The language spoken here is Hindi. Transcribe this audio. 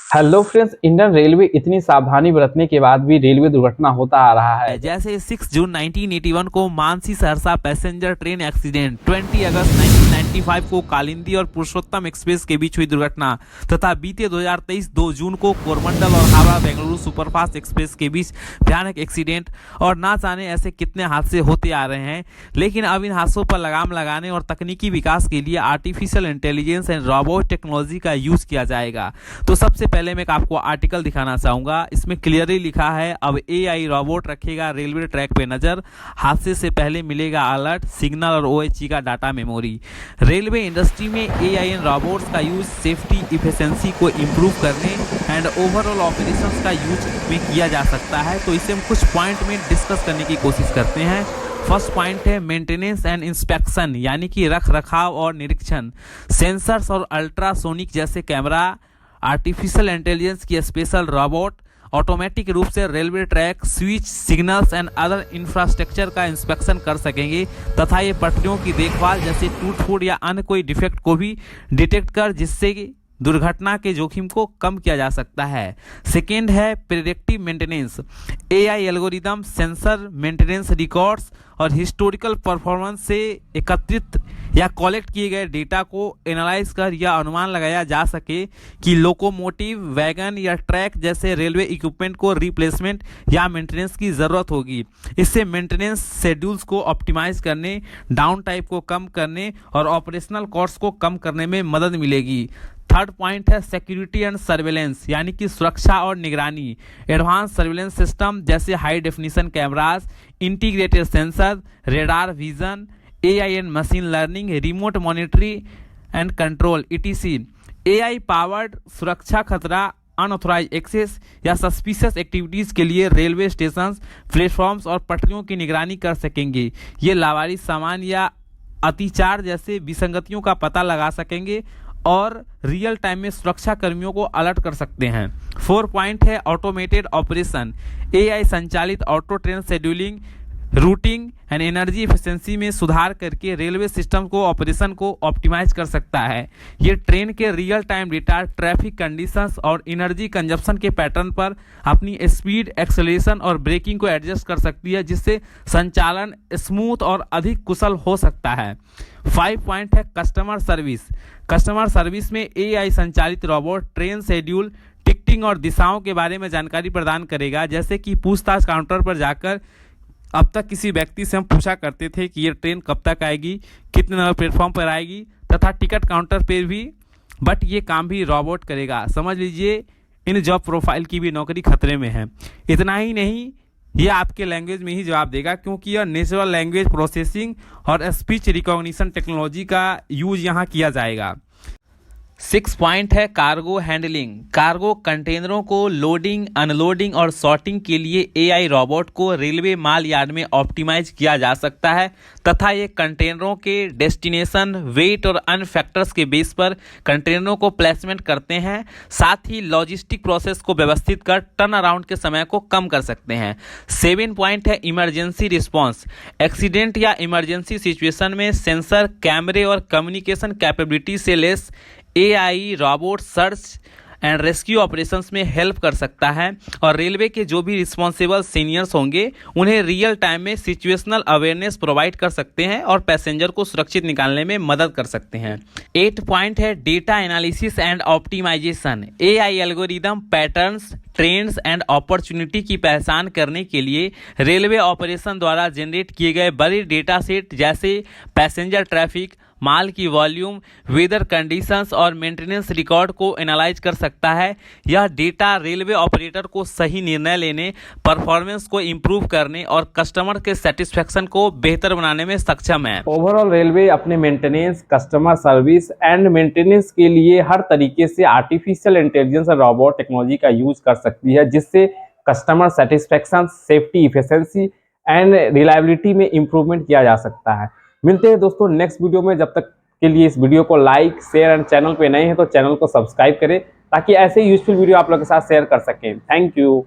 हेलो फ्रेंड्स, इंडियन रेलवे इतनी सावधानी बरतने के बाद भी रेलवे दुर्घटना होता आ रहा है। जैसे 6 जून 1981 को Mansi Saharsa passenger train accident, 20 अगस्त 1995 को कालिंदी और पुरुषोत्तम एक्सप्रेस के बीच हुई दुर्घटना तथा बीते 2023 2 जून को कोरमंडल और हावड़ा बेंगलुरु सुपरफास्ट एक्सप्रेस के बीच भयानक एक्सीडेंट और ना जाने ऐसे कितने हादसे होते आ रहे हैं। लेकिन अब इन हादसों पर लगाम लगाने और तकनीकी विकास के लिए artificial intelligence and robot technology का यूज किया जाएगा। तो सबसे पहले मैं आपको आर्टिकल दिखाना चाहूंगा। इसमें क्लियरली लिखा है, अब एआई रोबोट रखेगा रेलवे ट्रैक पे नजर, हादसे से पहले मिलेगा अलर्ट, सिग्नल और ओएचई का डाटा मेमोरी। रेलवे इंडस्ट्री में एआई एंड रोबोट्स का यूज सेफ्टी इफिशिएंसी को इम्प्रूव करने एंड ओवरऑल ऑपरेशंस का यूज में किया जा सकता है। तो इसे हम कुछ पॉइंट में डिस्कस करने की कोशिश करते हैं। फर्स्ट पॉइंट है मेंटेनेंस एंड इंस्पेक्शन, यानी कि रख रखाव और निरीक्षण। सेंसर्स और अल्ट्रासोनिक जैसे कैमरा, आर्टिफिशियल इंटेलिजेंस की स्पेशल रोबोट ऑटोमेटिक रूप से railway track, switch, signals and other infrastructure का इंस्पेक्शन कर सकेंगे तथा ये पटरियों की देखभाल जैसे टूट फूट या अन्य कोई डिफेक्ट को भी डिटेक्ट कर जिससे दुर्घटना के जोखिम को कम किया जा सकता है। सेकेंड है predictive maintenance. AI algorithm sensor maintenance records और हिस्टोरिकल परफॉर्मेंस से एकत्रित या कलेक्ट किए गए डेटा को एनालाइज कर यह अनुमान लगाया जा सके कि लोकोमोटिव, वैगन या ट्रैक जैसे रेलवे इक्विपमेंट को रिप्लेसमेंट या मेंटेनेंस की ज़रूरत होगी। इससे मेंटेनेंस शेड्यूल्स को ऑप्टिमाइज करने, डाउन टाइम को कम करने और ऑपरेशनल कॉस्ट को कम करने में मदद मिलेगी। थर्ड पॉइंट है सिक्योरिटी एंड सर्वेलेंस, यानी कि सुरक्षा और निगरानी। एडवांस सर्वेलेंस सिस्टम जैसे high definition cameras, integrated sensor, radar vision, AI and machine learning, remote monitoring and control etc. AI powered सुरक्षा खतरा, अनऑथराइज एक्सेस या सस्पिशियस एक्टिविटीज़ के लिए रेलवे स्टेशन, प्लेटफॉर्म्स और पटरियों की निगरानी कर सकेंगे। ये लावारिस सामान या अतिचार जैसे विसंगतियों का पता लगा सकेंगे और रियल टाइम में सुरक्षा कर्मियों को अलर्ट कर सकते हैं। 4 पॉइंट है ऑटोमेटेड ऑपरेशन। एआई संचालित auto train scheduling, routing and energy efficiency में सुधार करके रेलवे सिस्टम को ऑपरेशन को ऑप्टिमाइज कर सकता है। ये ट्रेन के real time data, traffic conditions और एनर्जी कंजप्शन के पैटर्न पर अपनी स्पीड, एक्सेलरेशन और ब्रेकिंग को एडजस्ट कर सकती है, जिससे संचालन स्मूथ और अधिक कुशल हो सकता है। 5 पॉइंट है कस्टमर सर्विस। कस्टमर सर्विस में एआई संचालित रोबोट ट्रेन शेड्यूल, टिकटिंग और दिशाओं के बारे में जानकारी प्रदान करेगा, जैसे कि पूछताछ काउंटर पर जाकर अब तक किसी व्यक्ति से हम पूछा करते थे कि ये ट्रेन कब तक आएगी, कितने नंबर प्लेटफॉर्म पर आएगी, तथा टिकट काउंटर पर भी, बट ये काम भी रोबोट करेगा। समझ लीजिए इन जॉब प्रोफाइल की भी नौकरी खतरे में है। इतना ही नहीं, ये आपके लैंग्वेज में ही जवाब देगा, क्योंकि यह नेचुरल लैंग्वेज प्रोसेसिंग और स्पीच रिकॉग्निशन टेक्नोलॉजी का यूज यहाँ किया जाएगा। 6 पॉइंट है कार्गो हैंडलिंग। कार्गो कंटेनरों को लोडिंग, अनलोडिंग और सॉर्टिंग के लिए एआई रोबोट को रेलवे माल यार्ड में ऑप्टिमाइज किया जा सकता है तथा ये कंटेनरों के डेस्टिनेशन, वेट और अन्य फैक्टर्स के बेस पर कंटेनरों को प्लेसमेंट करते हैं। साथ ही लॉजिस्टिक प्रोसेस को व्यवस्थित कर टर्न अराउंड के समय को कम कर सकते हैं। 7 पॉइंट है इमरजेंसी रिस्पॉन्स। एक्सीडेंट या इमरजेंसी सिचुएशन में सेंसर, कैमरे और कम्युनिकेशन कैपेबिलिटी से less AI robot search and rescue operations में हेल्प कर सकता है और रेलवे के जो भी रिस्पॉन्सिबल सीनियर्स होंगे उन्हें रियल टाइम में सिचुएशनल अवेयरनेस प्रोवाइड कर सकते हैं और पैसेंजर को सुरक्षित निकालने में मदद कर सकते हैं। 8 पॉइंट है data analysis and optimisation. AI algorithm patterns, trends and opportunity की पहचान करने के लिए रेलवे ऑपरेशन द्वारा जनरेट किए गए बड़े डेटा सेट जैसे पैसेंजर ट्रैफिक, माल की वॉल्यूम, वेदर कंडीशंस और मेंटेनेंस रिकॉर्ड को एनालाइज कर सकता है। यह डेटा रेलवे ऑपरेटर को सही निर्णय लेने, परफॉर्मेंस को इम्प्रूव करने और कस्टमर के सेटिस्फेक्शन को बेहतर बनाने में सक्षम है। ओवरऑल रेलवे अपने maintenance, customer service and maintenance के लिए हर तरीके से आर्टिफिशियल इंटेलिजेंस और रोबोट टेक्नोलॉजी का यूज कर सकती है, जिससे customer satisfaction, safety, efficiency and reliability में इंप्रूवमेंट किया जा सकता है। मिलते हैं दोस्तों नेक्स्ट वीडियो में। जब तक के लिए इस वीडियो को लाइक, शेयर एंड चैनल पे नए हैं तो चैनल को सब्सक्राइब करें ताकि ऐसे यूजफुल वीडियो आप लोगों के साथ शेयर कर सकें। Thank you.